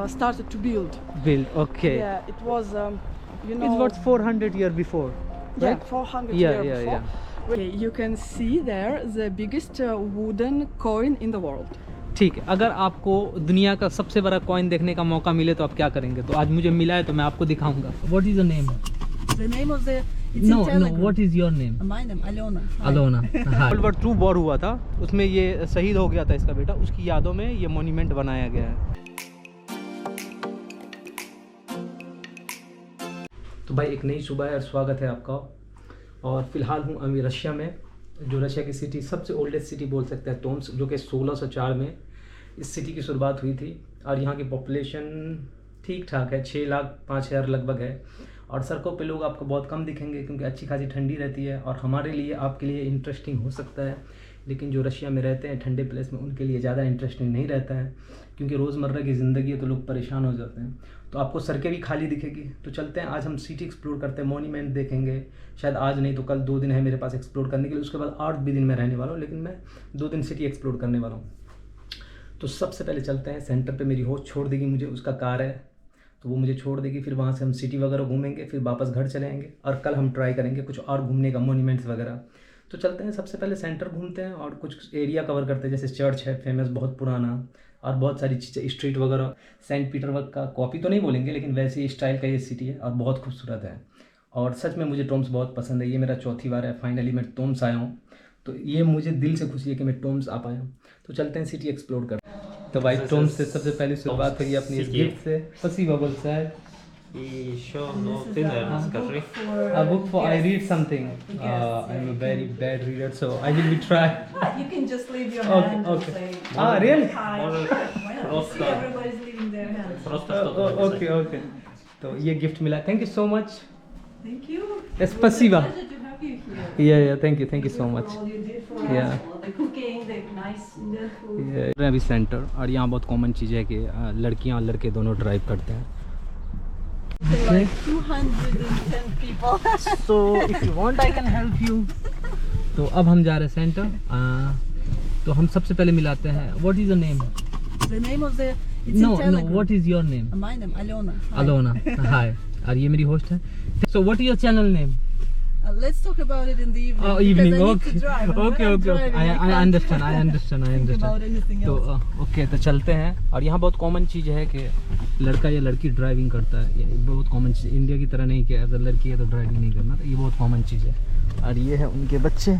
started to build. Okay. Yeah, it was, you know. It was 400 years before. Yeah, Right? 400 Yeah, years yeah, before. Okay, you can see there the biggest wooden coin in the world. ठीक है, अगर आपको दुनिया का सबसे बड़ा coin देखने का मौका मिले तो आप क्या करेंगे? तो आज मुझे मिला है तो मैं आपको दिखाऊंगा। What is the name? The name of the No, what is your name? My name Alona. Alona. World war 2 war हुआ था, उसमें ये शहीद हो गया था इसका बेटा, उसकी यादों में ये मॉन्यूमेंट बनाया गया है। तो भाई एक नई सुबह है और स्वागत है आपका। और फिलहाल हूँ अभी रशिया में, जो रशिया की सिटी सबसे ओल्डेस्ट सिटी बोल सकते हैं, टोम्स, जो कि 1604 में इस सिटी की शुरुआत हुई थी। और यहाँ की पॉपुलेशन ठीक ठाक है, 6,05,000 लगभग है। और सड़कों पे लोग आपको बहुत कम दिखेंगे क्योंकि अच्छी खासी ठंडी रहती है। और हमारे लिए, आपके लिए इंटरेस्टिंग हो सकता है, लेकिन जो रशिया में रहते हैं ठंडे प्लेस में, उनके लिए ज़्यादा इंटरेस्टिंग नहीं रहता है, क्योंकि रोज़मर्रा की ज़िंदगी है तो लोग परेशान हो जाते हैं। तो आपको सड़कें भी खाली दिखेगी। तो चलते हैं, आज हम सिटी एक्सप्लोर करते हैं, मॉन्यूमेंट देखेंगे। शायद आज नहीं तो कल, 2 दिन है मेरे पास एक्सप्लोर करने के लिए। उसके बाद 8 भी दिन में रहने वाला हूँ, लेकिन मैं 2 दिन सिटी एक्सप्लोर करने वाला हूँ। तो सबसे पहले चलते हैं सेंटर पे। मेरी होस्ट छोड़ देगी मुझे, उसका कार है तो वो मुझे छोड़ देगी। फिर वहाँ से हम सिटी वगैरह घूमेंगे, फिर वापस घर चले आएंगे। और कल हम ट्राई करेंगे कुछ और घूमने का, मॉन्यूमेंट्स वगैरह। तो चलते हैं, सबसे पहले सेंटर घूमते हैं और कुछ एरिया कवर करते हैं। जैसे चर्च है फेमस, बहुत पुराना, और बहुत सारी चीज़ें, स्ट्रीट वगैरह। सेंट पीटर्सबर्ग का कॉपी तो नहीं बोलेंगे, लेकिन वैसे ही स्टाइल का ये सिटी है और बहुत खूबसूरत है। और सच में मुझे टोम्स बहुत पसंद है। ये मेरा चौथी बार है, फाइनली मैं टोम्स आया हूँ। तो ये मुझे दिल से खुशी है कि मैं टोम्स आ पाया हूँ। तो चलते हैं सिटी एक्सप्लोर करते हैं। तो भाई टोम्स से सबसे पहले शुरुआत हुई अपनी इस गिफ्ट से। Спасибо большое. И еще, ну, ты, наверное, скажи. A book for I read something. I'm a very bad reader, so I will be try. You can just leave your Okay, hand okay. and say, Really? hi. Может, Why not? просто- See, everybody's leaving their hands. Просто что-то Okay, okay. तो ये gift मिला, thank you so much. Thank you. Spasiba. It was a pleasure to have you here. Yeah, thank you so much. For all you did for Yeah. us, all the cooking, the nice Indian food. Yeah. अभी centre, और यहाँ बहुत common चीज़ है कि लड़कियाँ और लड़के दोनों ड्राइव करते हैं। Like 210 people. So if you want I can help you. तो अब हम जा रहे हैं सेंटर। तो हम सबसे पहले मिलाते हैं। What is your name? The name of the No, what is your name? My name Alona. Hi. Alona. Hi. और ये मेरी होस्ट है। So what is your channel name? Let's talk about it in the evening. Oh, because evening. I need Okay. to drive. And when Okay. I'm driving, I can't understand. think about anything तो else. Okay, तो चलते हैं। और यहाँ बहुत common चीज़ है कि लड़का या लड़की ड्राइविंग करता है। ये बहुत कॉमन चीज़, इंडिया की तरह नहीं कि अगर लड़की है तो ड्राइविंग नहीं करना। तो ये बहुत कॉमन चीज़ है। और ये है उनके बच्चे।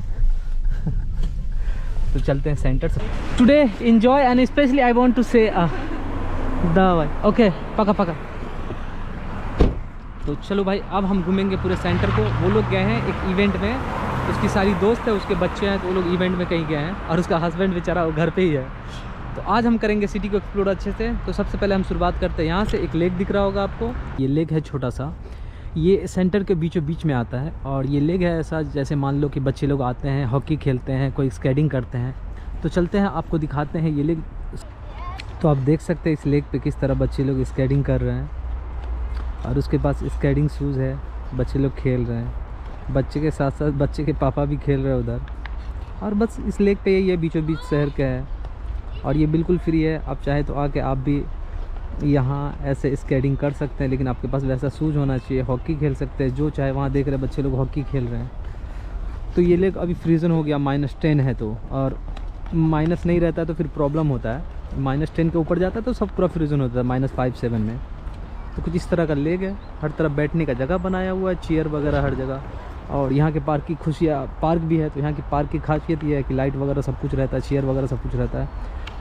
तो चलते हैं सेंटर से। Today enjoy and specially I want to say okay, पका। तो चलो भाई, अब हम घूमेंगे पूरे सेंटर को। वो लोग गए हैं एक इवेंट में, उसकी सारी दोस्त है, उसके बच्चे हैं, तो वो लोग इवेंट में कहीं गए हैं और उसका हस्बैंड बेचारा वो घर पे ही है। तो आज हम करेंगे सिटी को एक्सप्लोर अच्छे से। तो सबसे पहले हम शुरुआत करते हैं यहाँ से। एक लेक दिख रहा होगा आपको, ये लेक है छोटा सा, ये सेंटर के बीचों बीच में आता है। और ये लेक है ऐसा जैसे मान लो कि बच्चे लोग आते हैं, हॉकी खेलते हैं, कोई स्केटिंग करते हैं। तो चलते हैं, आपको दिखाते हैं ये लेक। तो आप देख सकते हैं इस लेक पे किस तरह बच्चे लोग स्केटिंग कर रहे हैं, और उसके पास स्केटिंग शूज़ है, बच्चे लोग खेल रहे हैं। बच्चे के साथ साथ बच्चे के पापा भी खेल रहे हैं उधर। और बस इस लेक पे ये बीचों बीच शहर का है, और ये बिल्कुल फ्री है। आप चाहे तो आके आप भी यहाँ ऐसे स्केटिंग कर सकते हैं, लेकिन आपके पास वैसा शूज़ होना चाहिए। हॉकी खेल सकते हैं, जो चाहे वहाँ देख रहे हैं बच्चे लोग हॉकी खेल रहे हैं। तो ये लेक अभी फ्रीजन हो गया, -10 है। तो और माइनस नहीं रहता है तो फिर प्रॉब्लम होता है। -10 के ऊपर जाता है तो सब पूरा फ्रीजन होता है -5, 7 में। तो कुछ इस तरह का लेक है, हर तरफ बैठने का जगह बनाया हुआ है, चेयर वगैरह हर जगह। और यहाँ के पार्क की खुशियाँ, पार्क भी है। तो यहाँ की पार्क की खासियत ये है कि लाइट वगैरह सब कुछ रहता है, चेयर वगैरह सब कुछ रहता है।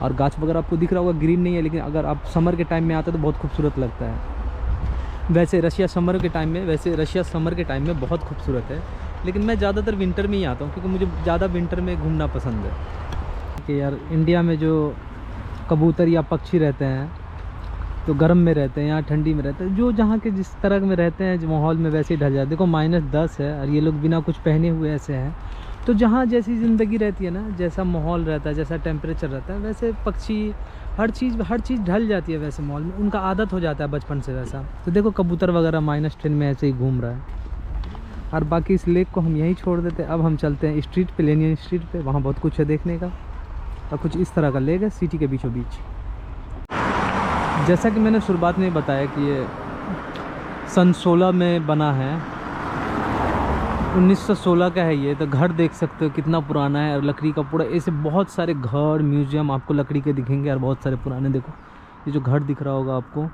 और गाछ वगैरह आपको दिख रहा होगा, ग्रीन नहीं है, लेकिन अगर आप समर के टाइम में आते हैं तो बहुत खूबसूरत लगता है। वैसे रशिया समर के टाइम में बहुत खूबसूरत है, लेकिन मैं ज़्यादातर विंटर में ही आता हूँ, क्योंकि मुझे ज़्यादा विंटर में घूमना पसंद है। कि यार इंडिया में जो कबूतर या पक्षी रहते हैं तो गर्म में रहते हैं, यहाँ ठंडी में रहते हैं। जो जहाँ के जिस तरह में रहते हैं, जो माहौल में वैसे ही ढल जाते हैं। देखो -10 है और ये लोग बिना कुछ पहने हुए ऐसे हैं। तो जहाँ जैसी ज़िंदगी रहती है ना, जैसा माहौल रहता है, जैसा टेम्परेचर रहता है, वैसे पक्षी हर चीज़ ढल जाती है वैसे माहौल में। उनका आदत हो जाता है बचपन से वैसा। तो देखो कबूतर वगैरह -10 में ऐसे ही घूम रहा है। और बाकी इस लेक को हम यहीं छोड़ देते हैं। अब हम चलते हैं स्ट्रीट पे, लेनियन स्ट्रीट पे। वहाँ बहुत कुछ है देखने का, और कुछ इस तरह का लेक है सिटी के बीचों बीच। जैसा कि मैंने शुरुआत में बताया कि ये सन 16 में बना है, 1916 का है ये। तो घर देख सकते हो कितना पुराना है, और लकड़ी का पूरा ऐसे बहुत सारे घर म्यूजियम आपको लकड़ी के दिखेंगे, और बहुत सारे पुराने। देखो ये जो घर दिख रहा होगा आपको,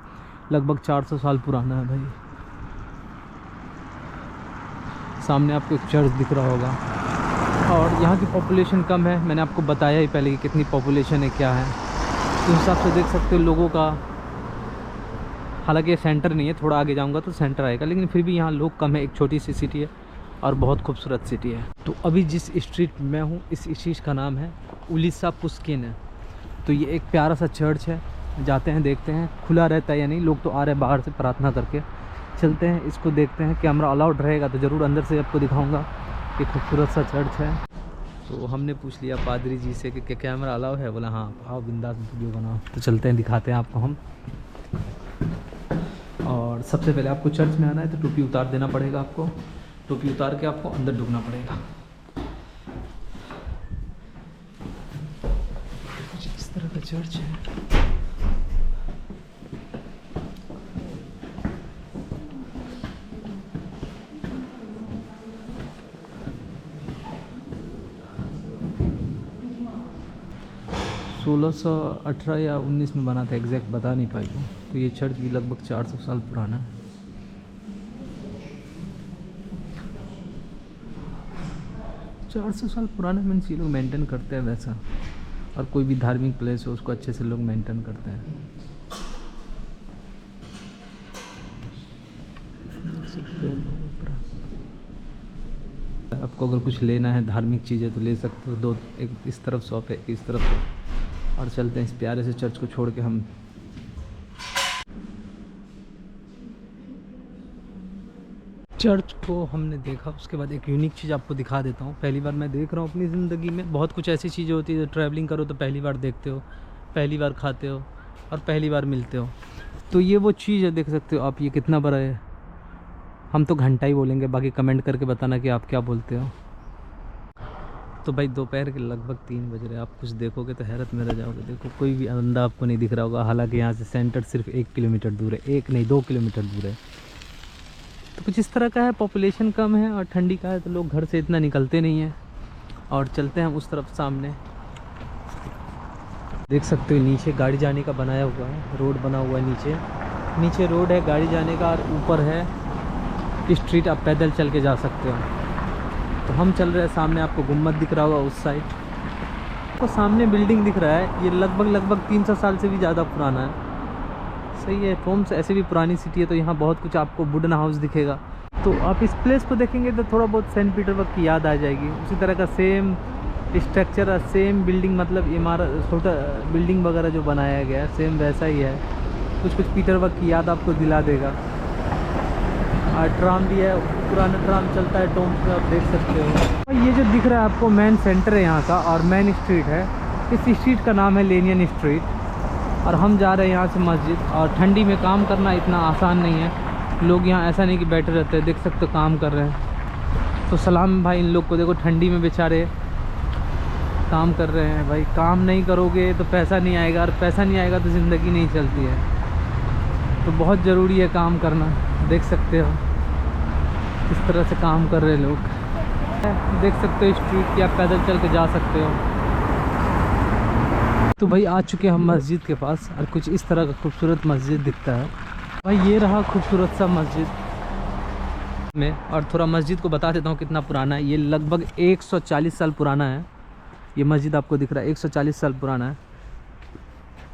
लगभग 400 साल पुराना है भाई। सामने आपको एक चर्च दिख रहा होगा, और यहाँ की पॉपुलेशन कम है। मैंने आपको बताया ही पहले कि कितनी पॉपुलेशन है, क्या है। उस हिसाब से देख सकते हो लोगों का। हालांकि ये सेंटर नहीं है, थोड़ा आगे जाऊंगा तो सेंटर आएगा, लेकिन फिर भी यहाँ लोग कम है। एक छोटी सी सिटी है और बहुत खूबसूरत सिटी है। तो अभी जिस स्ट्रीट में हूँ, इस स्ट्रीट का नाम है उलिसा पुस्किन है। तो ये एक प्यारा सा चर्च है, जाते हैं देखते हैं खुला रहता है या नहीं। लोग तो आ रहे हैं बाहर से प्रार्थना करके। चलते हैं, इसको देखते हैं। कैमरा अलाउड रहेगा तो ज़रूर अंदर से आपको दिखाऊंगा। ये खूबसूरत सा चर्च है। तो हमने पूछ लिया पादरी जी से कि कैमरा अलाउ है। बोला हाँ, आओ बिंदास वीडियो बनाओ। तो चलते हैं, दिखाते हैं आपको हम। और सबसे पहले आपको चर्च में आना है तो टोपी उतार देना पड़ेगा आपको। टोपी उतार के आपको अंदर ढुकना पड़ेगा। कुछ इस तरह का चर्च है। सोलह 18 या 19 में बना था, एग्जैक्ट बता नहीं पाई हूँ। तो ये चर्च भी लगभग 400 साल पुराना है। चार सौ साल पुराना मीन्स ये लोग मेंटेन करते हैं वैसा। और कोई भी धार्मिक प्लेस हो उसको अच्छे से लोग मेंटेन करते हैं। आपको अगर कुछ लेना है धार्मिक चीज़ें तो ले सकते हो। दो, एक इस तरफ शॉप है, एक इस तरफ है। और चलते हैं इस प्यारे से चर्च को छोड़ के हम। चर्च को हमने देखा, उसके बाद एक यूनिक चीज़ आपको दिखा देता हूँ। पहली बार मैं देख रहा हूँ अपनी ज़िंदगी में। बहुत कुछ ऐसी चीज़ें होती है जो ट्रैवलिंग करो तो पहली बार देखते हो, पहली बार खाते हो और पहली बार मिलते हो। तो ये वो चीज़ है, देख सकते हो आप। ये कितना बड़ा है। हम तो घंटा ही बोलेंगे, बाकी कमेंट करके बताना कि आप क्या बोलते हो। तो भाई दोपहर के लगभग 3 बज रहे हैं। आप कुछ देखोगे तो हैरत में रह जाओगे। देखो कोई भी बंदा आपको नहीं दिख रहा होगा। हालांकि यहाँ से सेंटर सिर्फ 1 किलोमीटर दूर है, 1 नहीं 2 किलोमीटर दूर है। तो कुछ इस तरह का है। पॉपुलेशन कम है और ठंडी का है तो लोग घर से इतना निकलते नहीं हैं। और चलते हैं हम उस तरफ सामने। देख सकते हो नीचे गाड़ी जाने का बनाया हुआ है, रोड बना हुआ है। नीचे रोड है गाड़ी जाने का, और ऊपर है स्ट्रीट, आप पैदल चल के जा सकते हो। तो हम चल रहे हैं, सामने आपको गुम्बद दिख रहा होगा उस साइड। तो सामने बिल्डिंग दिख रहा है, ये लगभग 300 साल से भी ज़्यादा पुराना है। सही है। रोम से ऐसे भी पुरानी सिटी है तो यहाँ बहुत कुछ आपको वुडन हाउस दिखेगा। तो आप इस प्लेस को देखेंगे तो थोड़ा बहुत सेंट पीटर्सबर्ग की याद आ जाएगी। उसी तरह का सेम स्ट्रक्चर, सेम बिल्डिंग, मतलब इमारत, छोटा बिल्डिंग वगैरह जो बनाया गया है सेम वैसा ही है। कुछ पीटर्सबर्ग की याद आपको दिला देगा। और ट्राम भी है, पुराना ट्राम चलता है टोम्स में, आप देख सकते हो। और ये जो दिख रहा है आपको मेन सेंटर है यहाँ का, और मेन स्ट्रीट है। इस स्ट्रीट का नाम है लेनियन स्ट्रीट। और हम जा रहे हैं यहाँ से मस्जिद। और ठंडी में काम करना इतना आसान नहीं है। लोग यहाँ ऐसा नहीं कि बैठे रहते हैं, देख सकते हो काम कर रहे हैं। तो सलाम भाई इन लोग को। देखो ठंडी में बेचारे काम कर रहे हैं। भाई काम नहीं करोगे तो पैसा नहीं आएगा, और पैसा नहीं आएगा तो ज़िंदगी नहीं चलती है। तो बहुत ज़रूरी है काम करना। देख सकते हो इस तरह से काम कर रहे लोग। देख सकते हो स्ट्रीट की, आप पैदल चल के जा सकते हो। तो भाई आ चुके हम मस्जिद के पास, और कुछ इस तरह का खूबसूरत मस्जिद दिखता है। भाई ये रहा खूबसूरत सा मस्जिद में। और थोड़ा मस्जिद को बता देता हूँ कितना पुराना है। ये लगभग 140 साल पुराना है। ये मस्जिद आपको दिख रहा है 140 साल पुराना है।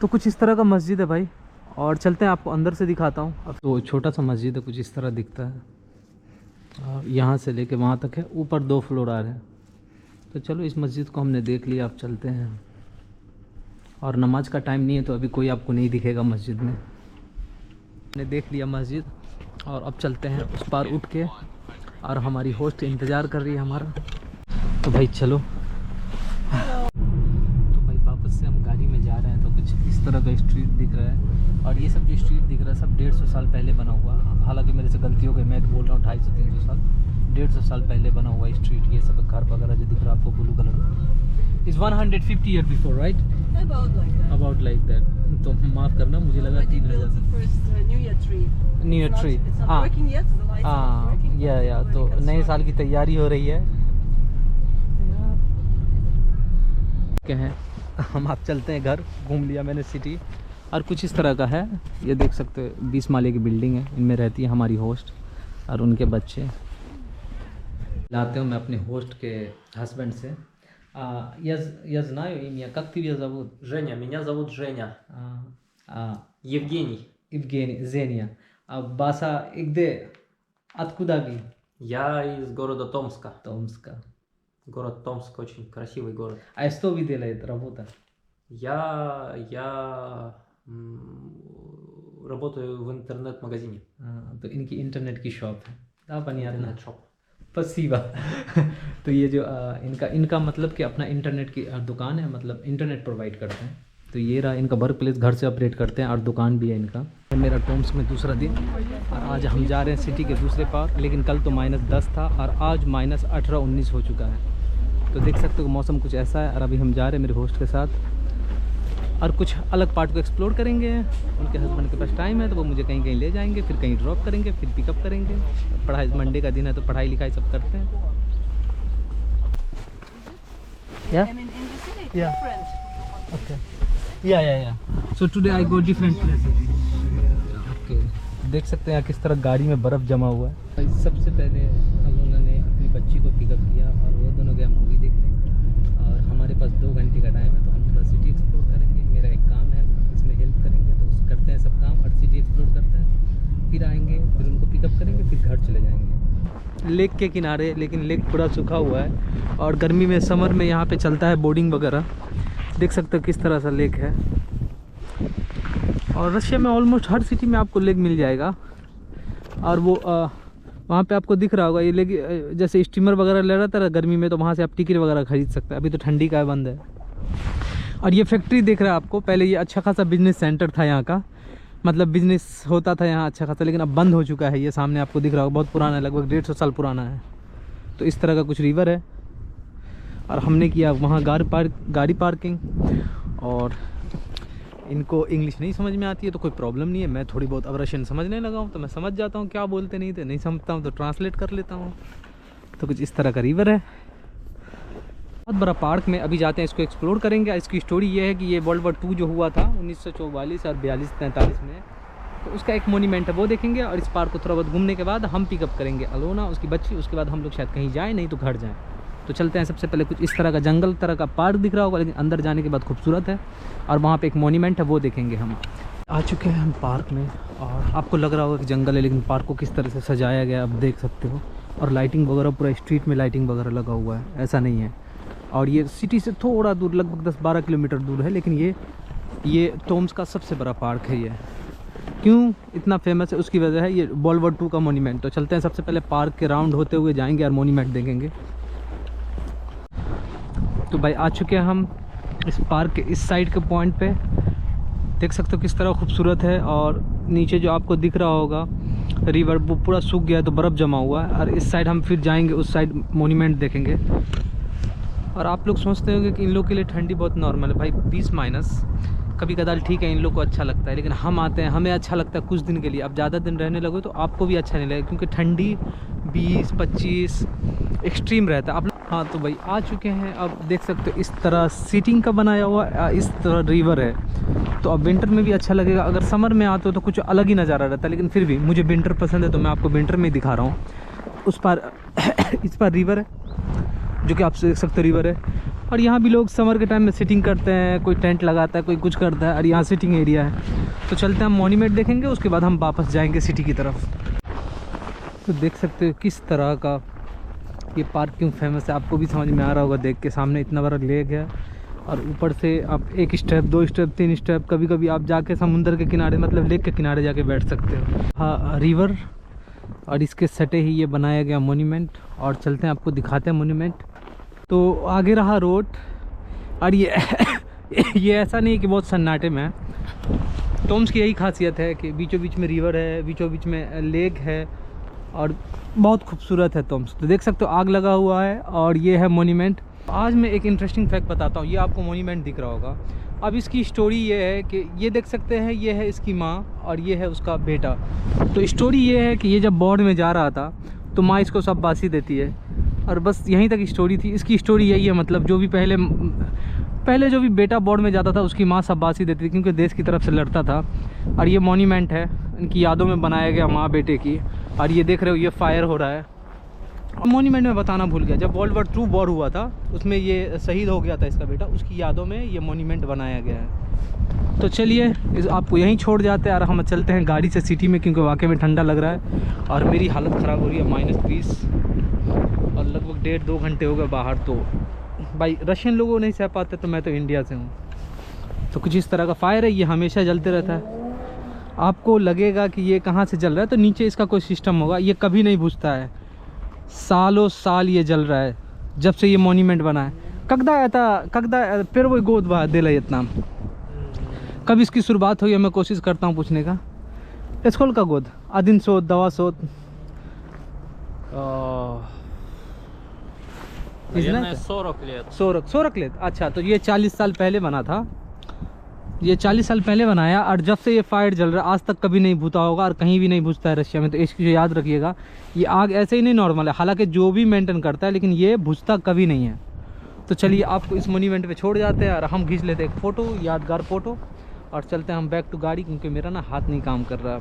तो कुछ इस तरह का मस्जिद है भाई। और चलते हैं, आपको अंदर से दिखाता हूँ। अब तो छोटा सा मस्जिद है, कुछ इस तरह दिखता है। यहाँ से लेके वहाँ तक है, ऊपर 2 फ्लोर आ रहे हैं। तो चलो इस मस्जिद को हमने देख लिया, अब चलते हैं। और नमाज का टाइम नहीं है तो अभी कोई आपको नहीं दिखेगा मस्जिद में। हमने देख लिया मस्जिद, और अब चलते हैं उस पार उठ के। और हमारी होस्ट इंतज़ार कर रही है हमारा। तो भाई चलो। तो भाई वापस से हम गाड़ी में जा रहे हैं। तो कुछ इस तरह का स्ट्रीट दिख रहा है। और ये सब जो स्ट्रीट दिख रहा है सब 150 साल पहले बना हुआ। हालांकि मेरे से गलती हो गई, मैं बोल रहा हूँ 250-300 साल, 150 साल पहले बना हुआ स्ट्रीट। ये सब घर वगैरह जो दिख रहा है आपको ब्लू कलर का, is 150 year before, right? About like that. About like that. तो माफ़ करना, मुझे लगा Already 3000। built the first New Year tree. New Year It's not- tree. It's not Ah. working yet. The lights are not working. but या already तो नए constructed. साल की तैयारी हो रही है। क्या है, हम आप चलते हैं घर। घूम लिया मैंने सिटी, और कुछ इस तरह का है। ये देख सकते हो 20 माले की बिल्डिंग है, इनमें रहती है हमारी होस्ट और उनके बच्चे। लाते हूँ मैं अपने होस्ट के हस्बैंड से। Я знаю имя. Как тебя зовут? Женя, меня зовут Женя. Евгений. Евгений, Зения. Баса игде? Откуда вы? Я из города Томска. Томска. Город Томск очень красивый город. А что вы делаете, работа? Я работаю в интернет-магазине. तो इनकी इंटरनेट की शॉप है। понятно। Интернет-шоп. पसीवा। तो ये जो इनका मतलब कि अपना इंटरनेट की दुकान है, मतलब इंटरनेट प्रोवाइड करते हैं। तो ये रहा इनका वर्क प्लेस, घर से ऑपरेट करते हैं और दुकान भी है इनका। मेरा टोम्स्क में दूसरा दिन, और आज हम जा रहे हैं सिटी के दूसरे पार। लेकिन कल तो -10 था और आज -18-19 हो चुका है। तो देख सकते हो मौसम कुछ ऐसा है। और अभी हम जा रहे हैं मेरे होस्ट के साथ, और कुछ अलग पार्ट को एक्सप्लोर करेंगे। उनके हस्बैंड के पास टाइम है तो वो मुझे कहीं कहीं ले जाएंगे, फिर कहीं ड्रॉप करेंगे, फिर पिकअप करेंगे। पढ़ाई, मंडे का दिन है तो पढ़ाई लिखाई सब करते हैं। I mean, in the city, Yeah. different. Okay. Yeah. So today I go different places. Okay. देख सकते हैं किस तरह गाड़ी में बर्फ़ जमा हुआ है। सबसे पहले हम लोगों ने अपनी बच्ची को पिकअप किया और वो दोनों गए मूवी देखने। और हमारे पास 2 घंटे का टाइम है तो हम थोड़ा सिटी एक्सप्लोर करेंगे। मेरा एक काम है, इसमें हेल्प करेंगे, तो करते हैं सब काम और सिटी एक्सप्लोर करते हैं। फिर आएंगे, फिर उनको पिकअप करेंगे, फिर घर चले जाएंगे। लेक के किनारे, लेकिन लेक पूरा सूखा हुआ है। और गर्मी में, समर में यहाँ पे चलता है बोटिंग वगैरह। देख सकते हो किस तरह सा लेक है। और रशिया में ऑलमोस्ट हर सिटी में आपको लेक मिल जाएगा। और वो वहाँ पे आपको दिख रहा होगा ये लेक, जैसे स्टीमर वगैरह ले रहा था गर्मी में, तो वहाँ से आप टिकट वगैरह खरीद सकते हैं। अभी तो ठंडी का बंद है। और ये फैक्ट्री देख रहा है आपको, पहले ये अच्छा खासा बिजनेस सेंटर था यहाँ का, मतलब बिजनेस होता था यहाँ अच्छा खासा, लेकिन अब बंद हो चुका है। ये सामने आपको दिख रहा होगा, बहुत पुराना है, लगभग 150 साल पुराना है। तो इस तरह का कुछ रिवर है। और हमने किया वहाँ गाड़ी पार्किंग। और इनको इंग्लिश नहीं समझ में आती है तो कोई प्रॉब्लम नहीं है, मैं थोड़ी बहुत अब रशियन समझने लगा हूँ तो मैं समझ जाता हूँ क्या बोलते नहीं समझता हूँ तो ट्रांसलेट कर लेता हूँ। तो कुछ इस तरह का रिवर है, बहुत बड़ा पार्क में। अभी जाते हैं, इसको एक्सप्लोर करेंगे। इसकी स्टोरी ये है कि ये वर्ल्ड वॉर 2 जो हुआ था 1944 और 42-43 में, तो उसका एक मोन्यूमेंट है, वो देखेंगे। और इस पार्क को थोड़ा बहुत घूमने के बाद हम पिकअप करेंगे अलोना, उसकी बच्ची। उसके बाद हम लोग शायद कहीं जाएँ, नहीं तो घर जाएँ। तो चलते हैं। सबसे पहले कुछ इस तरह का जंगल तरह का पार्क दिख रहा होगा, लेकिन अंदर जाने के बाद खूबसूरत है। और वहाँ पे एक मोन्यूमेंट है, वो देखेंगे। हम आ चुके हैं हम पार्क में, और आपको लग रहा होगा कि जंगल है, लेकिन पार्क को किस तरह से सजाया गया आप देख सकते हो। और लाइटिंग वगैरह, पूरा स्ट्रीट में लाइटिंग वगैरह लगा हुआ है, ऐसा नहीं है। और ये सिटी से थोड़ा दूर, लगभग 10-12 किलोमीटर दूर है। लेकिन ये टोम्स्क का सबसे बड़ा पार्क है। ये क्यों इतना फेमस है, उसकी वजह है ये वर्ल्ड वॉर 2 का मोन्यूमेंट। तो चलते हैं, सबसे पहले पार्क के राउंड होते हुए जाएंगे और मोन्यूमेंट देखेंगे। तो भाई आ चुके हैं हम इस पार्क के इस साइड के पॉइंट पे। देख सकते हो किस तरह खूबसूरत है। और नीचे जो आपको दिख रहा होगा रिवर, वो पूरा सूख गया है तो बर्फ़ जमा हुआ है। और इस साइड हम फिर जाएंगे, उस साइड मोन्यूमेंट देखेंगे। और आप लोग सोचते होंगे कि इन लोग के लिए ठंडी बहुत नॉर्मल है। भाई 20- कभी कदार ठीक है, इन लोग को अच्छा लगता है। लेकिन हम आते हैं, हमें अच्छा लगता है कुछ दिन के लिए। अब ज़्यादा दिन रहने लगो तो आपको भी अच्छा नहीं लगेगा, क्योंकि ठंडी 20-25 एक्सट्रीम रहता है। आप हाँ, तो भाई आ चुके हैं। अब देख सकते हो इस तरह सीटिंग का बनाया हुआ, इस तरह रिवर है। तो अब विंटर में भी अच्छा लगेगा। अगर समर में आते हो तो कुछ अलग ही नज़ारा रहता है, लेकिन फिर भी मुझे विंटर पसंद है तो मैं आपको विंटर में ही दिखा रहा हूँ। उस पार इस पार रिवर है, जो कि आप देख सकते हो रिवर है। और यहाँ भी लोग समर के टाइम में सिटिंग करते हैं, कोई टेंट लगाता है, कोई कुछ करता है। और यहाँ सिटिंग एरिया है। तो चलते हैं, हम मोन्यूमेंट देखेंगे, उसके बाद हम वापस जाएंगे सिटी की तरफ। तो देख सकते हो किस तरह का ये पार्क क्यों फेमस है, आपको भी समझ में आ रहा होगा देख के। सामने इतना बड़ा लेक है, और ऊपर से आप 1 स्टेप 2 स्टेप 3 स्टेप, कभी कभी आप जाके समुंदर के किनारे, मतलब लेक के किनारे जाके बैठ सकते हो। हाँ, रिवर और इसके सटे ही ये बनाया गया मोन्यूमेंट। और चलते हैं, आपको दिखाते हैं मोन्यूमेंट। तो आगे रहा रोड। और ये ऐसा नहीं है कि बहुत सन्नाटे में है। टोम्स्क की यही खासियत है कि बीचों बीच में रिवर है, बीचों बीच में लेक है, और बहुत खूबसूरत है टोम्स्क। तो देख सकते हो आग लगा हुआ है, और ये है मोन्यूमेंट। आज मैं एक इंटरेस्टिंग फैक्ट बताता हूँ। ये आपको मोन्यूमेंट दिख रहा होगा, अब इसकी स्टोरी ये है कि ये देख सकते हैं, ये है इसकी माँ और ये है उसका बेटा। तो स्टोरी ये है कि ये जब बोर्ड में जा रहा था तो माँ इसको सब बासी देती है, और बस यहीं तक स्टोरी थी। इसकी स्टोरी यही है, मतलब जो भी पहले जो भी बेटा बोर्ड में जाता था उसकी माँ सब बासी देती थी, क्योंकि देश की तरफ से लड़ता था। और ये मॉन्यूमेंट है, इनकी यादों में बनाया गया माँ बेटे की। और ये देख रहे हो, ये फायर हो रहा है। मॉन्यूमेंट में बताना भूल गया, जब वर्ल्ड वॉर 2 वॉर हुआ था उसमें ये शहीद हो गया था इसका बेटा, उसकी यादों में ये मॉन्यूमेंट बनाया गया है। तो चलिए आपको यहीं छोड़ जाते हैं और हम चलते हैं गाड़ी से सिटी में, क्योंकि वाकई में ठंडा लग रहा है और मेरी हालत ख़राब हो रही है। -30 और लगभग 1.5-2 घंटे हो गए बाहर। तो भाई रशियन लोगों नहीं सह पाते, तो मैं तो इंडिया से हूँ। तो कुछ इस तरह का फायर है, ये हमेशा जलते रहता है। आपको लगेगा कि ये कहाँ से जल रहा है, तो नीचे इसका कोई सिस्टम होगा, ये कभी नहीं बुझता है। सालों साल ये जल रहा है जब से ये मॉन्यूमेंट बना है। कगदा फिर वो गोद बहा दिला इतना। कब इसकी शुरुआत हुई है मैं कोशिश करता हूँ पूछने का। स्कूल का गोद आदिन सोत दवा सोत Наверное, 40 лет. 40 लेत। अच्छा, तो ये 40 साल पहले बना था। ये 40 साल पहले बनाया, और जब से ये फायर जल रहा है आज तक कभी नहीं बुझा होगा, और कहीं भी नहीं बुझता है रशिया में। तो इसकी याद रखिएगा, ये आग ऐसे ही नहीं नॉर्मल है, हालांकि जो भी मेंटेन करता है, लेकिन ये बुझता कभी नहीं है। तो चलिए आपको इस मोन्यूमेंट पे छोड़ जाते हैं और हम खींच लेते हैं एक फ़ोटो, यादगार फ़ोटो, और चलते हैं हम बैक टू गाड़ी, क्योंकि मेरा ना हाथ नहीं काम कर रहा।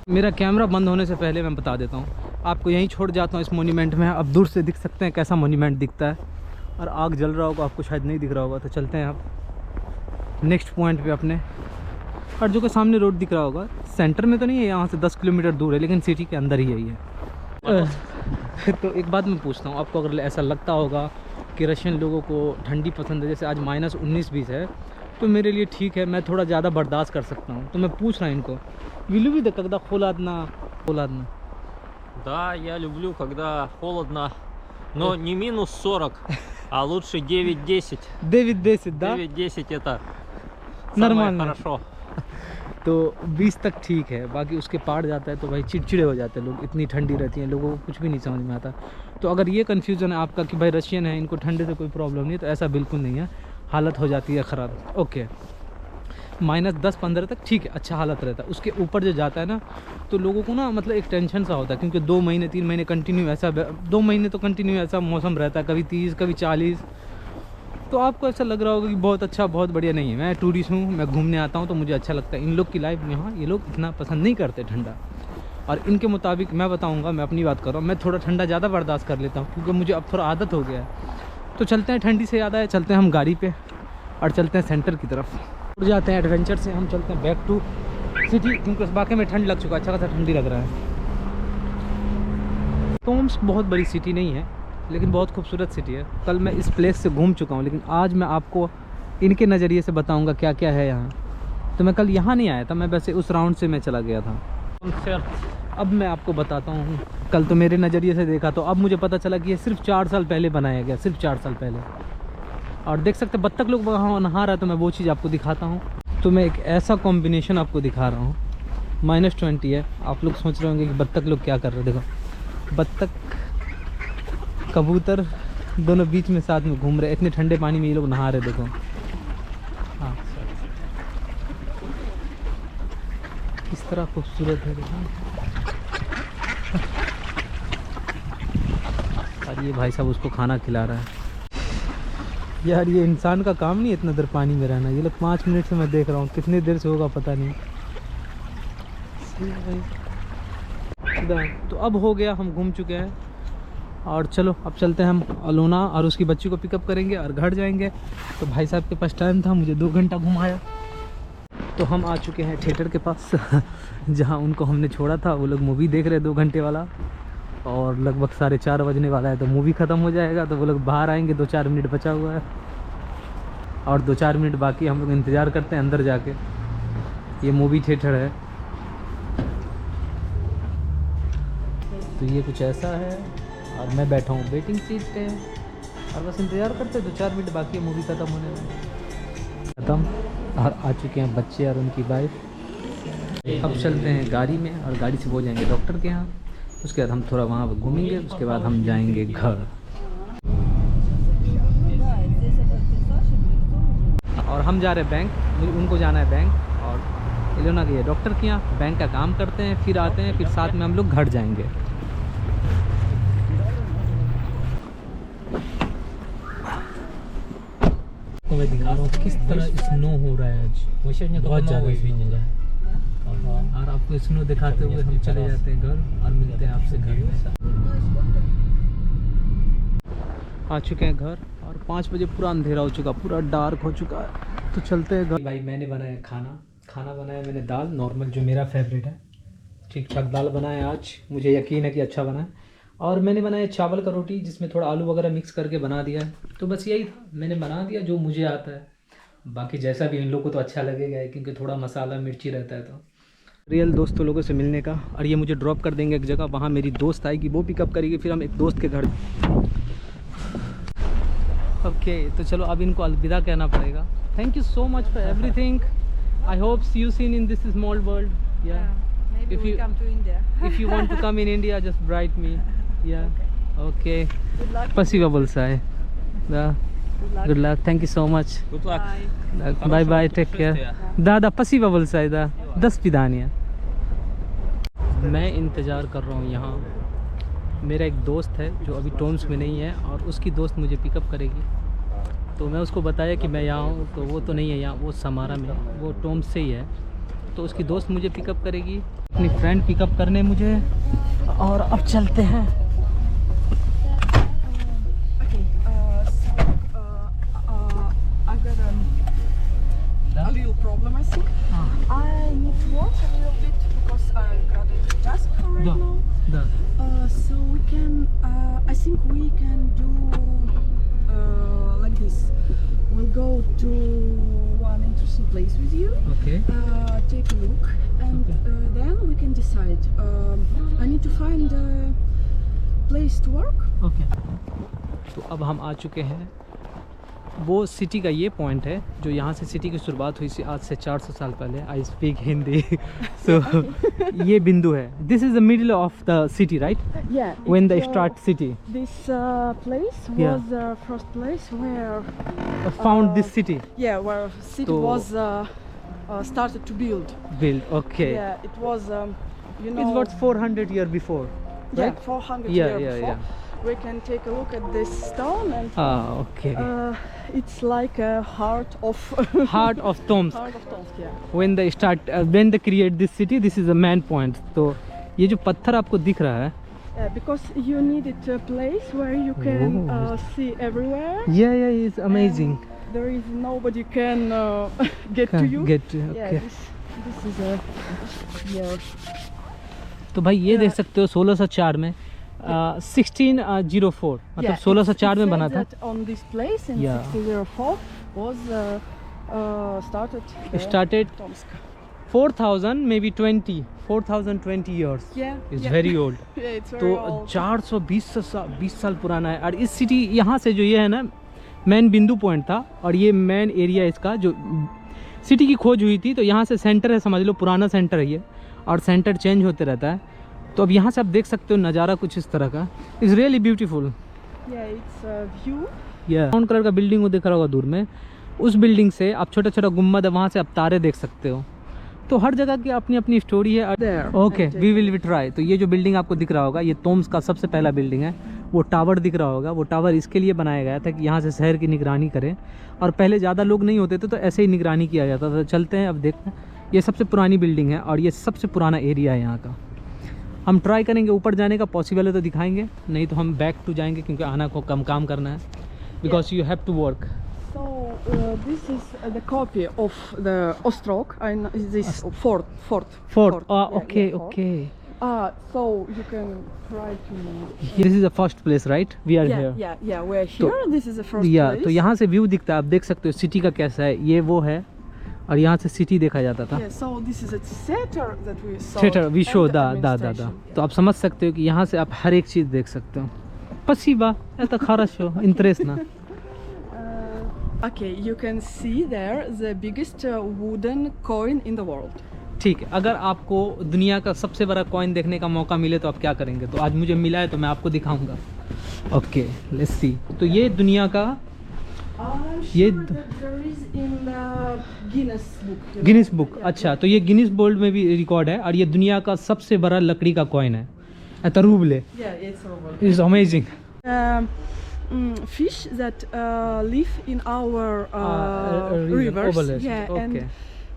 मेरा कैमरा बंद होने से पहले मैं बता देता हूँ आपको, यहीं छोड़ जाता हूँ इस मोन्यूमेंट में। अब दूर से दिख सकते हैं कैसा मोन्यूमेंट दिखता है, और आग जल रहा होगा, आपको शायद नहीं दिख रहा होगा। तो चलते हैं आप नेक्स्ट पॉइंट पे अपने, और जो कि सामने रोड दिख रहा होगा, सेंटर में तो नहीं है, यहाँ से 10 किलोमीटर दूर है, लेकिन सिटी के अंदर ही है ये। तो एक बात मैं पूछता हूँ आपको, अगर ऐसा लगता होगा कि रशियन लोगों को ठंडी पसंद है, जैसे आज -19-20 है, तो मेरे लिए ठीक है, मैं थोड़ा ज़्यादा बर्दाश्त कर सकता हूँ। तो मैं पूछ रहा हूँ इनको, विलुबी когда холодно? Да, я люблю, когда холодно, но не -40, а лучше 9-10. 9-10, да? 9-10 это Нормально. самое хорошо. तो 20 तक ठीक है, बाकी उसके पार जाता है तो भाई चिड़चिड़े हो जाते हैं लोग, इतनी ठंडी रहती है, लोगों को कुछ भी नहीं समझ में आता। तो अगर ये कन्फ्यूज़न है आपका कि भाई रशियन है, इनको ठंडे से कोई प्रॉब्लम नहीं है, तो ऐसा बिल्कुल नहीं है, हालत हो जाती है ख़राब। ओके, -10-15 तक ठीक है, अच्छा हालत रहता है। उसके ऊपर जो जाता है ना, तो लोगों को ना मतलब एक टेंशन सा होता है, क्योंकि 2 महीने 3 महीने कंटिन्यू ऐसा 2 महीने तो कंटिन्यू ऐसा मौसम रहता है, कभी 30 कभी 40। तो आपको ऐसा लग रहा होगा कि बहुत अच्छा बहुत बढ़िया। नहीं है, मैं टूरिस्ट हूँ, मैं घूमने आता हूँ, तो मुझे अच्छा लगता है। इन लोग की लाइफ में यहाँ ये लोग इतना पसंद नहीं करते ठंडा, और इनके मुताबिक मैं बताऊँगा, मैं अपनी बात कर रहा हूँ, मैं थोड़ा ठंडा ज़्यादा बर्दाश्त कर लेता हूँ, क्योंकि मुझे अब थोड़ा आदत हो गया है। तो चलते हैं, ठंडी से याद आया, चलते हैं हम गाड़ी पे और चलते हैं सेंटर की तरफ, उड़ जाते हैं एडवेंचर से। हम चलते हैं बैक टू सिटी, क्योंकि बाकी में ठंड लग चुका है, अच्छा खासा ठंडी लग रहा है। टोम्स बहुत बड़ी सिटी नहीं है, लेकिन बहुत खूबसूरत सिटी है। कल मैं इस प्लेस से घूम चुका हूँ, लेकिन आज मैं आपको इनके नज़रिए से बताऊँगा क्या क्या है यहाँ। तो मैं कल यहाँ नहीं आया था, मैं वैसे उस राउंड से मैं चला गया था। अब मैं आपको बताता हूँ, कल तो मेरे नज़रिए से देखा, तो अब मुझे पता चला कि ये सिर्फ 4 साल पहले बनाया गया, सिर्फ 4 साल पहले। और देख सकते बत्तख लोग वहाँ नहा रहा है, तो मैं वो चीज़ आपको दिखाता हूँ। तो मैं एक ऐसा कॉम्बिनेशन आपको दिखा रहा हूँ, -20 है। आप लोग सोच रहे होंगे कि बत्तख लोग क्या कर रहे हैं। देखो, बत्तख कबूतर दोनों बीच में साथ में घूम रहे, इतने ठंडे पानी में ये लोग नहा रहे। देखो, हाँ, इस तरह खूबसूरत है। देखो, और ये भाई साहब उसको खाना खिला रहा है। यार ये इंसान का काम नहीं है इतना देर पानी में रहना। ये लोग 5 मिनट से मैं देख रहा हूँ, कितनी देर से होगा पता नहीं। तो अब हो गया, हम घूम चुके हैं, और चलो अब चलते हैं हम अलोना और उसकी बच्ची को पिकअप करेंगे और घर जाएंगे। तो भाई साहब के पास टाइम था, मुझे 2 घंटा घुमाया। तो हम आ चुके हैं थिएटर के पास जहाँ उनको हमने छोड़ा था। वो लोग मूवी देख रहे 2 घंटे वाला, और लगभग 4:30 बजने वाला है, तो मूवी ख़त्म हो जाएगा। तो वो लोग बाहर आएंगे, 2-4 मिनट बचा हुआ है, और 2-4 मिनट बाकी हम लोग इंतज़ार करते हैं अंदर जाके। ये मूवी थिएटर है, तो ये कुछ ऐसा है, और मैं बैठा हूँ वेटिंग सीट पे, और बस इंतज़ार करते हैं। 2-4 मिनट बाकी है मूवी ख़त्म होने में। ख़त्म, और आ चुके हैं बच्चे और उनकी वाइफ। अब चलते हैं गाड़ी में, और गाड़ी से वो जाएंगे डॉक्टर के यहाँ। उसके बाद हम थोड़ा वहाँ पर घूमेंगे, उसके बाद हम जाएंगे घर। और हम जा रहे हैं बैंक, उनको जाना है बैंक। और इलोना के डॉक्टर के यहाँ बैंक का काम करते हैं, फिर आते हैं, फिर साथ में हम लोग घर जाएंगे। तो मैं दिखा रहा हूँ किस तरह स्नो हो रहा है आज, बहुत ज़्यादा। और आपको स्नो दिखाते हुए हम चले जाते हैं घर और मिलते हैं आपसे घर में। आ चुके हैं घर और 5 बजे पूरा अंधेरा हो चुका, पूरा डार्क हो चुका है। तो चलते हैं घर। भाई मैंने बनाया खाना बनाया मैंने दाल नॉर्मल जो मेरा फेवरेट है, ठीक ठाक दाल बनाया आज, मुझे यकीन है कि अच्छा बना है। और मैंने बनाया चावल का रोटी जिसमें थोड़ा आलू वगैरह मिक्स करके बना दिया है। तो बस यही था, मैंने बना दिया जो मुझे आता है, बाकी जैसा भी इन लोगों को तो अच्छा लगेगा क्योंकि थोड़ा मसाला मिर्ची रहता है। तो रियल दोस्तों लोगों से मिलने का, और ये मुझे ड्रॉप कर देंगे एक जगह, वहाँ मेरी दोस्त आएगी वो पिकअप करेगी, फिर हम एक दोस्त के घर। ओके तो चलो अब इनको अलविदा कहना पड़ेगा। Thank you so much for everything. I hope see you seen in this small world. या Maybe if we you come to India. if you want to come in India just write me. Yeah. Okay. Good luck. Спасибо большое. Да. Good luck. Good luck. Thank you so much. Good luck. Bye. Bye bye. Take care. Да, спасибо большое. Да. До свидания. मैं इंतज़ार कर रहा हूँ यहाँ। मेरा एक दोस्त है जो अभी टोम्स में नहीं है और उसकी दोस्त मुझे पिकअप करेगी। तो मैं उसको बताया कि मैं यहाँ हूँ, तो वो तो नहीं है यहाँ, वो समारा में, वो टोम्स से ही है। तो उसकी दोस्त मुझे पिकअप करेगी, अपनी फ्रेंड पिकअप करने मुझे। और अब चलते हैं। I've got a little problem, I think. I need to walk a little bit because I've got a task right Da. now. Da. So we can, I think we can do like this. We'll go to one interesting place with you, Okay. take a look, and then we can decide. I need to find a place to work. Okay तो अब हम आ चुके हैं। वो city का ये point है जो यहाँ से सिटी की शुरुआत हुई थी आज से 400 साल पहले। I speak Hindi. सो ये बिंदु है। This is the middle of the city right, Yeah. When the start city This place Yeah. was the first place where, found this city where city So- was started to build. Build. Okay Yeah, it was, you know. It's what 400 year before Yeah, right? 400 Yeah, years yeah, before. We can take a look at this stone, and okay it's like a heart of heart of Tombs heart of Tomsk. Yeah. When the start when the create this city, this is a man point. तो ये जो पत्थर आपको दिख रहा है, Because you needed a place where you can Oh. see everywhere. yeah is amazing. There is nobody can get to you. Get Yeah, okay. this is a year. तो भाई ये Yeah. देख सकते हो 1604 में 1604 मतलब Yeah, 1604 में it बना said था। that on this place in Yeah. 1604 was started. Started Tomsk. 4000 maybe 4020 years Yeah. Is yeah. Very old. Yeah, it's very तो old. 420 साल पुराना है। और इस सिटी यहाँ से जो ये है ना मेन बिंदु पॉइंट था, और ये मेन एरिया इसका जो सिटी की खोज हुई थी। तो यहाँ से सेंटर है, समझ लो पुराना सेंटर है ये, और सेंटर चेंज होते रहता है। तो अब यहाँ से आप देख सकते हो नज़ारा कुछ इस तरह का, is really beautiful. Yeah, it's a view. या ब्राउन कलर का बिल्डिंग वो दिख रहा होगा दूर में, उस बिल्डिंग से आप छोटा छोटा गुम्बद है, वहाँ से आप तारे देख सकते हो। तो हर जगह की अपनी अपनी स्टोरी है। There. Okay we will be try. तो ये जो बिल्डिंग आपको दिख रहा होगा, ये टोम्स का सबसे पहला बिल्डिंग है। वो टावर दिख रहा होगा, वो टावर इसके लिए बनाया गया था कि यहाँ से शहर की निगरानी करें, और पहले ज़्यादा लोग नहीं होते थे तो ऐसे ही निगरानी किया जाता था। तो चलते हैं अब देखते हैं। ये सबसे पुरानी बिल्डिंग है और ये सबसे पुराना एरिया है यहाँ का। हम ट्राई करेंगे ऊपर जाने का, पॉसिबल है तो दिखाएंगे, नहीं तो हम बैक टू जाएंगे क्योंकि आना को कम काम करना है, because you have to work. So this is the copy of the Ostrog. And this fort. Fort, Yeah, okay, yeah, fort. okay. So you can try to. This is the first place, right? We are here. Yeah. We're here. This is the first place. तो यहाँ से view दिखता है, आप देख सकते हो city का कैसा है। ये वो है, और यहाँ से सिटी देखा जाता था। Yeah. So this is a theater that we saw. Theatre we show and the the दा दा administration. दा। तो आप समझ सकते हो कि यहाँ से आप हर एक चीज़ देख सकते हो। Спасибо, это хорошо, интересно। Okay, you can see there the biggest wooden coin in the world. ठीक है, अगर आपको दुनिया का सबसे बड़ा कॉइन देखने का मौका मिले तो आप क्या करेंगे? तो आज मुझे मिला है तो मैं आपको दिखाऊंगा। Okay let's see. तो ये दुनिया का I'm ये sure that there is in the Guinness book. you know. Guinness book, Yeah, अच्छा तो ये गिनीज वर्ल्ड में भी रिकॉर्ड है और ये दुनिया का सबसे बड़ा लकड़ी का कॉइन है रूबले Yeah, it's over. Is amazing Fish that live in our rivers. Yeah, and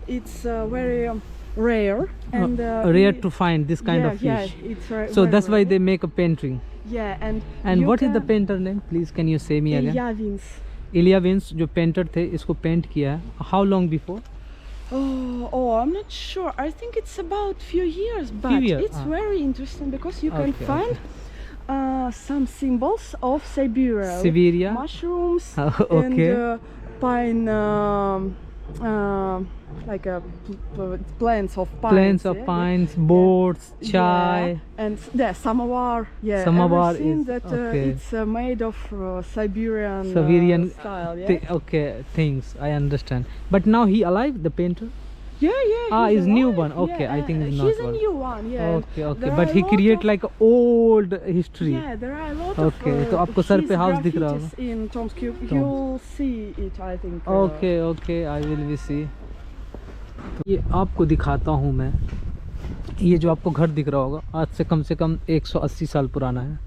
it's very rare and rare to find this kind of fish. Yeah, it's So very that's why rare. they make a painting. Yeah, And you what is the can- painter name? Please can you say me again? Ilya Vins. Iliya wins जो painter थे इसको paint किया है. How long before? Oh, I'm not sure. I think it's about few years, but years, it's very interesting because you can Okay, find some symbols of Siberia. Siberia. Mushrooms Okay. and pine, like plants of pines. Plants of yeah, pines, boards, yeah. chai. And samovar. Yeah, Samovar everything is- that okay. it's made of Siberian, Siberian style. Yeah, okay, things I understand. But now he alive, the painter? yeah. He's new alive. one. Okay, I think he's not he's a one. new one. Yeah. Okay, There but are he a lot create of- like old history. Yeah, there are a lot Okay, of तो आपको sir his पे house दिख रहा graffitis in Tomsk. You'll see it, I think. Okay, I will be see. ये आपको दिखाता हूँ मैं. ये जो आपको घर दिख रहा होगा आज से कम 180 साल पुराना है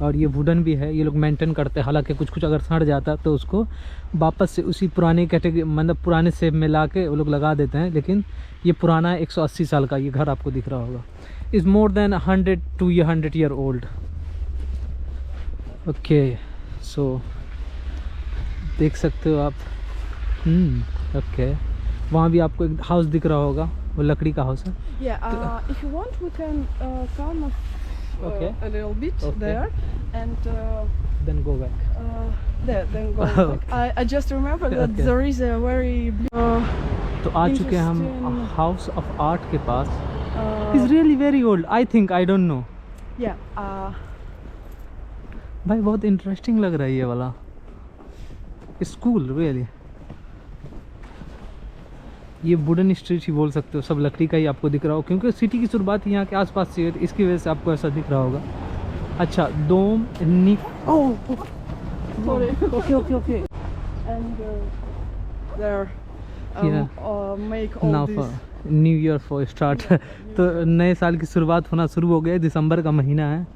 और ये वुडन भी है. ये लोग मेंटेन करते हैं, हालांकि कुछ अगर सड़ जाता है तो उसको वापस से उसी पुराने कैटेगरी मतलब पुराने शेप में ला के वो लोग लगा देते हैं. लेकिन ये पुराना है, 180 साल का ये घर आपको दिख रहा होगा. Is more than 100 to 100 year old. Okay, so देख सकते हो आप. ओके, वहाँ भी आपको एक हाउस दिख रहा होगा, वो लकड़ी का हाउस है. Yeah, if you want, we can come Okay. a little bit Okay. there and then go back. there, then go back. I just remember that Okay. there is a very तो आ चुके हैं हम Interesting. House of art के पास. uh, is really very old I think, I don't know. yeah. भाई बहुत interesting लग रहा है ये वाला स्कूल. रियली ये वुडन स्ट्रीट ही बोल सकते हो, सब लकड़ी का ही आपको दिख रहा हो क्योंकि सिटी की शुरुआत यहाँ के आसपास से है, तो इसकी वजह से आपको ऐसा दिख रहा होगा. अच्छा, डोम निक. Sorry. Okay. And there make all now this. For new year for start. तो नए साल की शुरुआत होना शुरू हो गया. दिसंबर का महीना है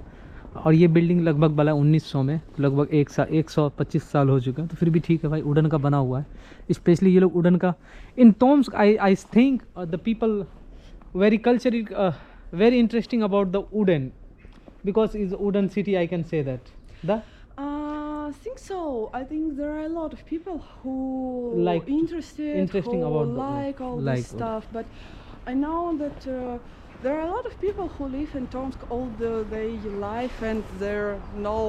और ये बिल्डिंग लगभग बना 1900 में, लगभग 125 साल हो चुके हैं. तो फिर भी ठीक है भाई, वुडन का बना हुआ है. स्पेशली ये लोग वुडन का in Tomsk. I think the people very culture very interesting about the wooden because is wooden city. I can say that the I think so. I think there are a lot of people who Like interesting who about like like all like this stuff. But I know that there are a lot of people who live in Tomsk all their life and they're know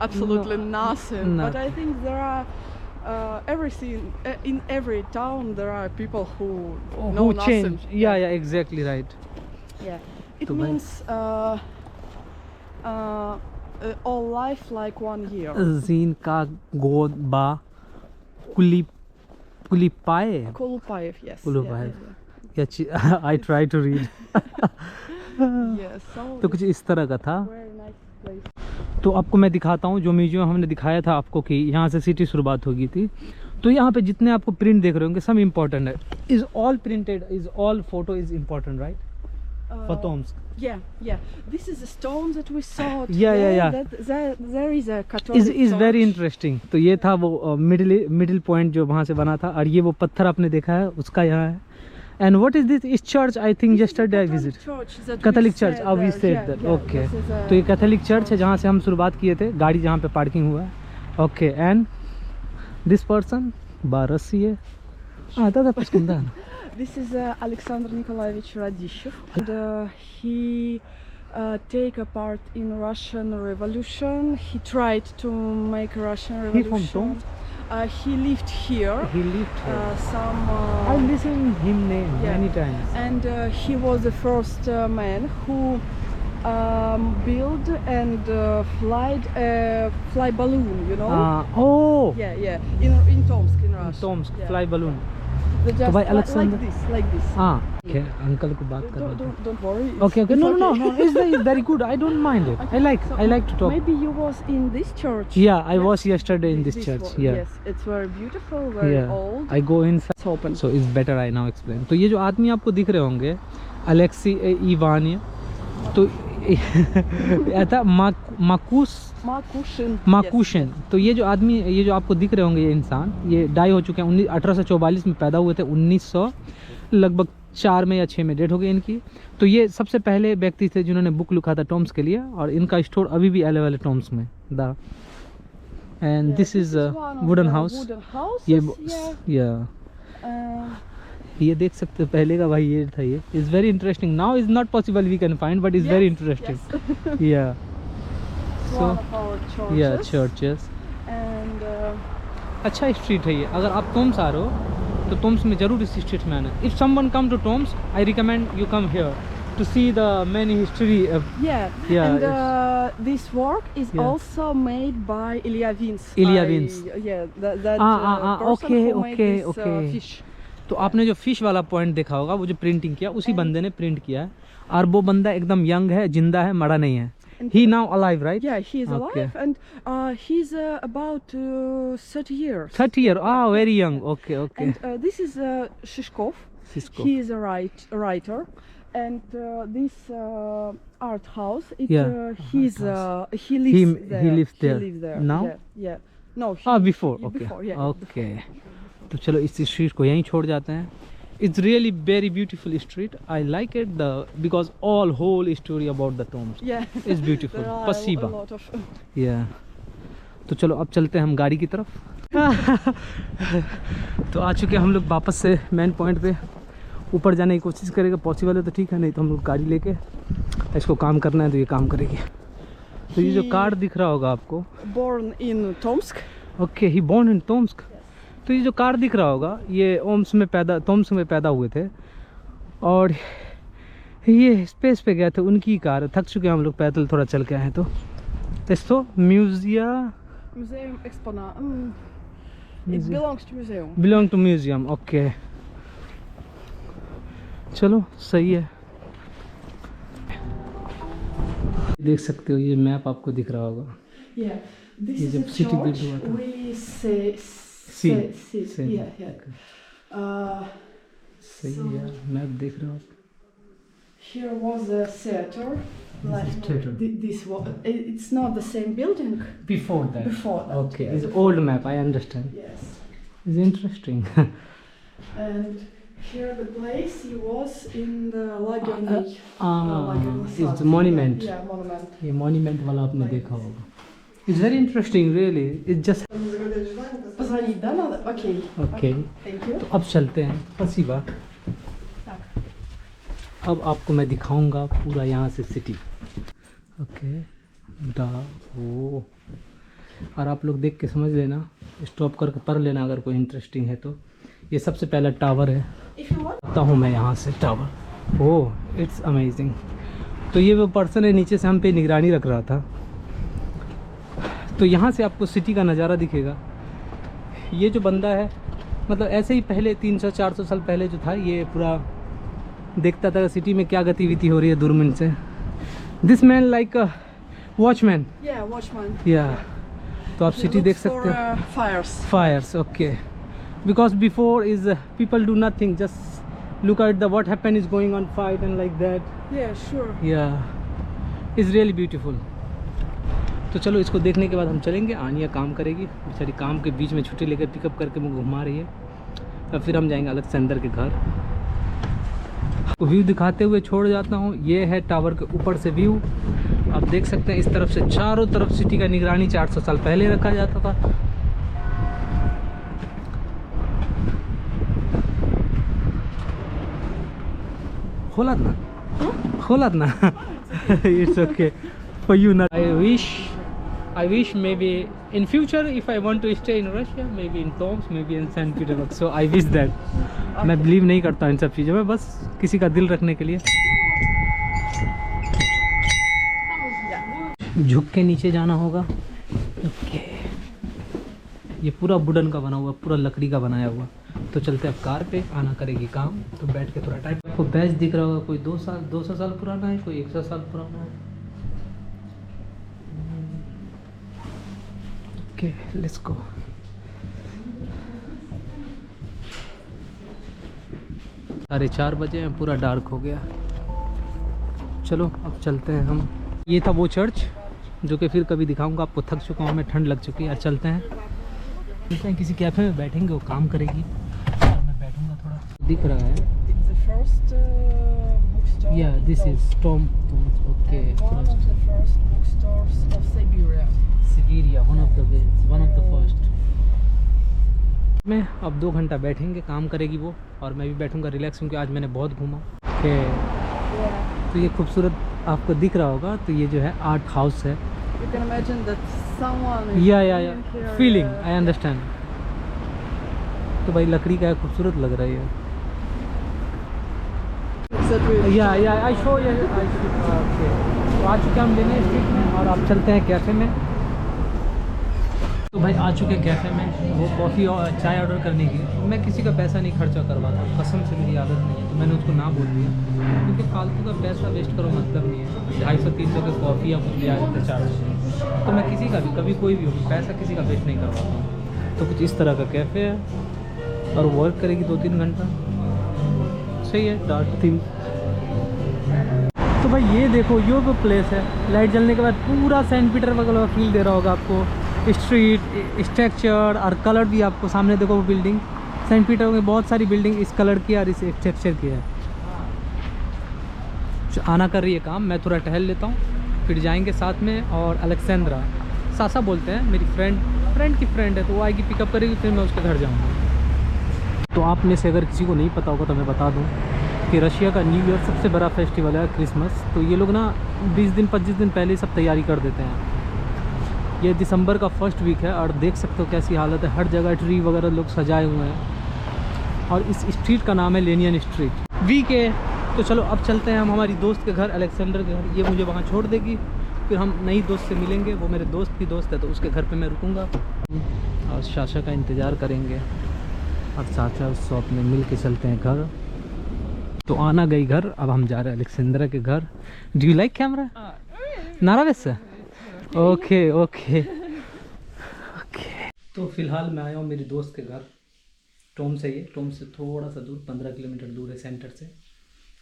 absolutely nothing. No. But I think there are everything in every town. There are people who know who nothing. change. Yeah, exactly right. Yeah. It तो भाई- means all life like 1 year. Gene का गोद बा कुलिपाए. Kolupayev, yes. Kulupayev. I try to read. Yes, so तो कुछ इस तरह का था. very nice place. तो आपको मैं दिखाता हूँ जो म्यूजियम हमने दिखाया था आपको कि यहाँ से सिटी शुरुआत होगी थी. तो यहाँ पे जितने आपको प्रिंट देख रहे होंगे सब इम्पोर्टेंट है. Is all printed, is all photo is important right for Tomsk. Yeah. This is the stone that we saw. Yeah. There is a Catholic is very church. Interesting. तो ये था वो मिडिल पॉइंट जो वहाँ से बना था और ये वो पत्थर आपने देखा है उसका यहाँ है. And what is this? इस church I think yesterday I visit. Catholic church. अब वी सेड दैट. ओके, तो ये कैथोलिक चर्च है जहाँ से हम शुरुआत किए थे. गाड़ी जहाँ पे पार्किंग हुआ है. Okay, and this person Barshi है. हाँ दादा पसंदा. This is Alexander Nikolaevich Radishev. And he take a part in Russian Revolution. He tried to make Russian He from Revolution. He lived here. He lived here. Some I listened him name many times. and he was the first man who built and fly balloon, you know. Oh, Yeah. In Tomsk, in Russia. Tomsk Yeah. fly balloon. They just by like Alexander- this. हाँ, Okay, uncle को बात करना था। Don't worry. Okay, okay. No, no, no. It's very good. I don't mind it. I like to talk. Maybe you was in this church. Yeah, I was yesterday in this church. one. Yeah. Yes, it's very beautiful, very Yeah. old. I go inside. It's open. So it's better I now explain. तो ये जो आदमी आपको दिख रहे होंगे, Alexei Ivania, तो था माकूशन। तो ये जो आदमी, ये जो आपको दिख रहे होंगे, ये इंसान, ये डाई हो चुके हैं। 1844 में पैदा हुए थे, 1900 लगभग 4 में या 6 में डेट हो गई इनकी। तो ये सबसे पहले व्यक्ति थे जिन्होंने बुक लिखा था टॉम्स के लिए, और इनका स्टोर अभी भी अवेलेबल है टॉम्स में। The end this is wooden house. ये ये देख सकते हो पहले का भाई ये था। ये is very interesting. Now is not possible we can find, but is very interesting. या सो या चर्चेस एंड अच्छा स्ट्रीट है ये। अगर आप टॉम्स आ रहे हो तो टॉम्स में ज़रूर इस स्ट्रीट में आना। If someone come to Tomsk, I recommend you come here to see the many history of, and this work is also made by Ilya Vins. Ilya Vins. That person who made this fish. तो आपने जो fish वाला point देखा होगा, वो जो printing किया, उसी बंदे ने प्रिंट किया है। और वो बंदा एकदम यंग है, जिंदा है, मरा नहीं है। He now alive, right? Yeah, he is alive, and he's about 30 years. 30 years. Ah, very young. Okay. And this is Shishkov. He is a writer. And this art house, he lives there. He lives there. Now? Yeah. No. Before. Okay. Okay. तो चलो इस street को यहीं छोड़ जाते हैं। It's really very beautiful street. I like it because all whole story about the tombs. Yeah. It's beautiful. There are Pasiba. a lot of. Yeah. तो चलो अब चलते हैं हम गाड़ी की तरफ। तो आ चुके हम लोग वापस से मेन पॉइंट पे। ऊपर जाने की कोशिश करेगा, पॉसिबल है तो ठीक है, नहीं तो हम लोग गाड़ी लेके इसको काम करना है तो ये काम करेगी। तो ये जो कार्ड दिख रहा होगा आपको, Born in Tomsk. Okay, he born in Tomsk. तो ये जो कार दिख रहा होगा, ये टॉम्स में पैदा हुए थे, और ये स्पेस पे गए थे। उनकी कार, थक चुके हैं हम लोग, पैदल थोड़ा चल के आए हैं। तो इसको Museum Exponat. It belongs to museum. Belong to museum. Okay, चलो सही है। देख सकते हो ये मैप आपको दिख रहा होगा। Yeah, this ये is जब a सिटी बिल्ड church. हुआ था। We say. Yeah. सही है यार, मैप देख रहे हो आप। Here was a theater. theater. This was. It's not the same building. Before that. Okay, yes. it's old map. I understand. Yes. It's interesting. And here the place he was in the Lagerny. It's the monument. Yeah, monument. ये monument वाला आपने देखा होगा। It's very interesting, really. It's just. Позвонить, да, надо? Окей. Okay. Thank you. तो अब चलते हैं। Спасибо. अब आपको मैं दिखाऊंगा पूरा यहाँ से सिटी। ओके, ओ, और आप लोग देख के समझ लेना, स्टॉप करके पढ़ लेना अगर कोई इंटरेस्टिंग है तो। ये सबसे पहला टावर है, आता हूँ मैं यहाँ से टावर। Oh, it's amazing. तो ये वो पर्सन है, नीचे से हम पे निगरानी रख रहा था। तो यहाँ से आपको सिटी का नज़ारा दिखेगा। ये जो बंदा है, मतलब ऐसे ही पहले 300-400 साल पहले जो था, ये पूरा देखता था सिटी में क्या गतिविधि हो रही है दूरबीन से। This man like watchman. Yeah, watchman. तो आप सिटी देख सकते हो। Fires, okay. Because before is people do nothing, just look at the what happen is going on fight and like that. Yeah, sure. Is really beautiful. तो चलो इसको देखने के बाद हम चलेंगे। आनिया काम करेगी बेचारी, काम के बीच में छुट्टी लेकर पिकअप करके मुझे घुमा रही है। और फिर हम जाएंगे अलेक्जेंडर के घर। तो व्यू दिखाते हुए छोड़ जाता हूँ। ये है टावर के ऊपर से व्यू। आप देख सकते हैं इस तरफ से चारों तरफ सिटी का निगरानी 400 साल पहले रखा जाता था। खोला ना इट्स ओके फॉर यू ना। I wish maybe in future if I want to stay in Russia, maybe in Tomsk, maybe in St. Petersburg. So I wish that. मैं बिलीव नहीं करता इन सब चीज़ों में, बस किसी का दिल रखने के लिए। झुक के नीचे जाना होगा। ओके, ये पूरा वुडन का बना हुआ, पूरा लकड़ी का बनाया हुआ। तो तो चलते हैं अब कार पे, आना करेगी काम, तो बैठ के थोड़ा टाइम। आपको बैच दिख रहा होगा, कोई 200 साल पुराना है, कोई 100 साल पुराना है। Okay let's go. साढ़े 4 बजे हैं, पूरा डार्क हो गया। चलो अब चलते हैं हम। ये था वो चर्च जो कि फिर कभी दिखाऊंगा आपको। थक चुका हूँ मैं, ठंड लग चुकी है। आज चलते हैं किसी कैफ़े में बैठेंगे, वो काम करेगी और मैं बैठूंगा थोड़ा। दिख रहा है It's the first bookstore. या this is Tom. Okay One of the first bookstores of Siberia. Siberia, one of the first. मैं अब 2 घंटा बैठेंगे, काम करेगी वो और मैं भी बैठूंगा रिलैक्स, क्योंकि आज मैंने बहुत घूमा। ओके तो ये खूबसूरत आपको दिख रहा होगा, तो ये जो है आर्ट हाउस है। You can imagine that someone is या living here, feeling I understand. तो भाई लकड़ी का है, खूबसूरत लग रहा है ये। that we- या आई शो ये ओके। तो आ चुके हम लेने स्ट्रीट में और आप चलते हैं कैफ़े में। तो भाई आ चुके कैफ़े में, वो कॉफ़ी और चाय ऑर्डर करने की। मैं किसी का पैसा नहीं खर्चा करवाता, कसम से मेरी आदत नहीं है, तो मैंने उसको ना बोल दिया, क्योंकि फालतू का पैसा वेस्ट करो मतलब नहीं है। 250-300 के कॉफ़ी या कुछ ले आए थे 400। तो मैं किसी का भी, कभी कोई भी हो, पैसा किसी का वेस्ट नहीं करवाता हूँ। तो कुछ इस तरह का कैफ़े है और वर्क करेगी 2-3 घंटा। सही है, डार्क थीम। तो भाई ये देखो, ये वो प्लेस है। लाइट जलने के बाद पूरा सेंट पीटर्सबर्ग वाला फील दे रहा होगा आपको। स्ट्रीट स्ट्रक्चर और कलर भी आपको सामने देखो, वो बिल्डिंग सेंट पीटर्सबर्ग में बहुत सारी बिल्डिंग इस कलर की और इस स्ट्रक्चर की है। आना कर रही है काम, मैं थोड़ा टहल लेता हूँ, फिर जाएंगे साथ में। और अलेक्सेंड्रा, सासा बोलते हैं, मेरी फ्रेंड की फ्रेंड है, तो वो आएगी पिकअप करेगी, फिर मैं उसके घर जाऊँगा। तो आप में से अगर किसी को नहीं पता होगा तो मैं बता दूँ कि रशिया का न्यू ईयर सबसे बड़ा फेस्टिवल है, क्रिसमस। तो ये लोग ना 20 दिन 25 दिन पहले सब तैयारी कर देते हैं। ये दिसंबर का फर्स्ट वीक है और देख सकते हो कैसी हालत है, हर जगह ट्री वगैरह लोग सजाए हुए हैं। और इस स्ट्रीट का नाम है लेनियन स्ट्रीट। वीक है तो चलो अब चलते हैं हम हमारी दोस्त के घर, अलेक्सेंडर के घर। ये मुझे वहाँ छोड़ देगी, फिर हम नई दोस्त से मिलेंगे। वो मेरे दोस्त की दोस्त है, तो उसके घर पे मैं रुकूंगा और साशा का इंतज़ार करेंगे। और साशा उस शॉप में मिल के चलते हैं घर। तो आना गई घर, अब हम जा रहे हैं अलेक्सेंड्रा के घर। Do you like camera? नारा वैसे ओके ओके ओके। तो फिलहाल मैं आया हूँ मेरी दोस्त के घर, टॉम से। ये टॉम से थोड़ा सा दूर, 15 किलोमीटर दूर है सेंटर से।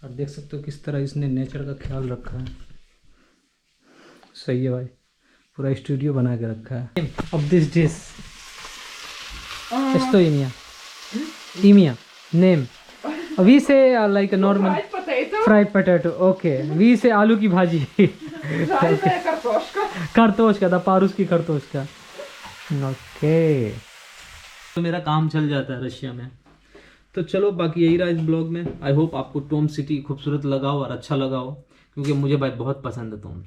और देख सकते हो किस तरह इसने नेचर का ख्याल रखा है। सही है भाई, पूरा स्टूडियो बना के रखा है। Of this dish esto Imia name we say like a normal Fried potato. fried potato okay we say आलू की भाजी Жареная картошка. खरतोश का, पारूस की खरतोश का। ओके तो मेरा काम चल जाता है रशिया में। तो चलो बाकी यही रहा इस ब्लॉग में। आई होप आपको टॉम सिटी खूबसूरत लगा हो और अच्छा लगा हो, क्योंकि मुझे भाई बहुत पसंद है टॉम।